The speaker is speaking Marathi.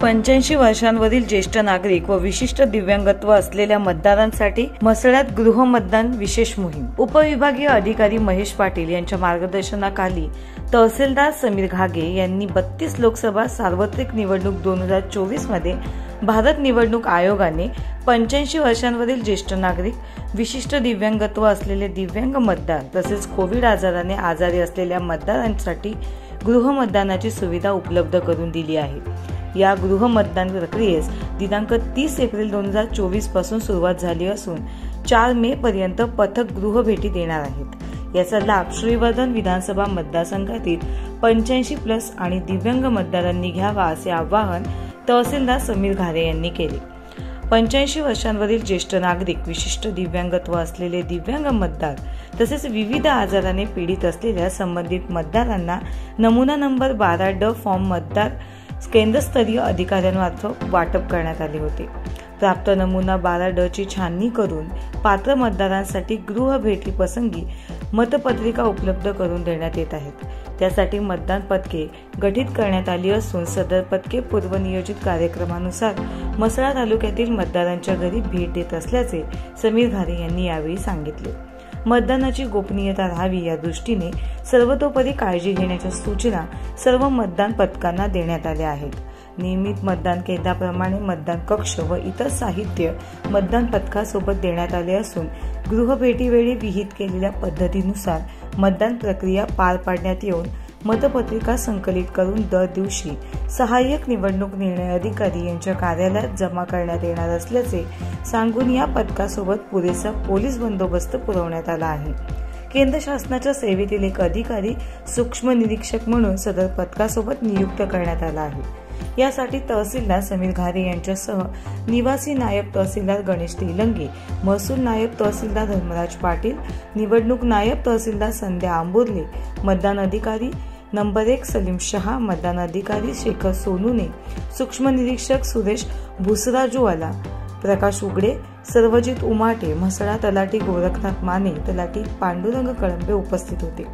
85 वर्षांवरील ज्येष्ठ नागरिक व विशिष्ट दिव्यांगत्व असलेल्या मतदारांसाठी म्हसळ्यात गृहमतदान विशेष मोहीम। उपविभागीय अधिकारी महेश पाटील यांच्या मार्गदर्शनाखाली तहसीलदार समीर घागे यांनी 32 लोकसभा सार्वत्रिक निवडणूक 2024 मध्ये भारत निवडणूक आयोगाने 85 वर्षांवरील ज्येष्ठ नागरिक, विशिष्ट दिव्यांगत्व असलेले दिव्यांग मतदार तसेच कोविड आजाराने आजारी असलेल्या मतदारांसाठी गृहमतदानाची सुविधा उपलब्ध करून दिली आहे। या गृहमतदान प्रक्रियेस दिनांक 30 एप्रिल 2024 पासून सुरुवात झाली असून 4 मे पर्यंत पथक गृह भेटी देणार आहेत। याचा लाभ श्रीवर्धन विधानसभा मतदारसंघातील 85+ आणि दिव्यांग मतदारांनी घ्यावा असे आवाहन तहसीलदार समीर घागे यांनी केले। 85 वर्षांवरील ज्येष्ठ नागरिक, विशिष्ट दिव्यांगत्व असलेले दिव्यांग मतदार तसेच विविध आजाराने पीडित असलेल्या संबंधित मतदारांना नमुना नंबर 12D फॉर्म मतदार केंद्रस्तरीय अधिकाऱ्यांमार्फत वाटप करण्यात आले होते। प्राप्त नमुना 12D ची छाननी करून पात्र मतदारांसाठी गृह भेटी प्रसंगी मतपत्रिका उपलब्ध करून देण्यात येत आहेत। त्यासाठी मतदान पथके गठीत करण्यात आली असून सदर पथके पूर्वनियोजित कार्यक्रमानुसार म्हसळा तालुक्यातील मतदारांच्या घरी भेट देत असल्याचे समीर घागे यांनी यावेळी सांगितले। मतदानाची गोपनीयता राहावी या दृष्टीने सर्वतोपरी काळजी घेण्याच्या सूचना सर्व मतदान पथकांना देण्यात आल्या आहेत। नियमित मतदान केंद्राप्रमाणे मतदान कक्ष व इतर साहित्य मतदान पथकासोबत देण्यात आले असून गृहभेटीवेळी विहित केलेल्या पद्धतीनुसार मतदान प्रक्रिया पार पाडण्यात येऊन मतपत्रिका संकलित करून दर दिवशी सहाय्यक निवडणूक निर्णय अधिकारी यांच्या कार्यालयात जमा करण्यात येणार असल्याचे सांगून या पथकासोबत पुरेसा पोलीस बंदोबस्त पुरवण्यात आला आहे। केंद्र शासनाच्या सेवेतील एक अधिकारी सूक्ष्म निरीक्षक म्हणून सदर पथकासोबत नियुक्त करण्यात आला आहे। यासाठी तहसीलदार समीर घागे यांच्यासह निवासी नायब तहसीलदार गणेश तेलंगे, महसूल नायब तहसीलदार धर्मराज पाटील, निवडणूक नायब तहसीलदार संध्या आंबोर्ले, मतदान अधिकारी नंबर 1 सलीम शहा, मतदान अधिकारी शेखर सोनूने, सूक्ष्म निरीक्षक सुरेश भुसराजूवाला, प्रकाश उगडे, सर्वजित उमाटे, म्हसळा तलाठी गोरखनाथ माने, तलाठी पांडुरंग कळंबे उपस्थित होते।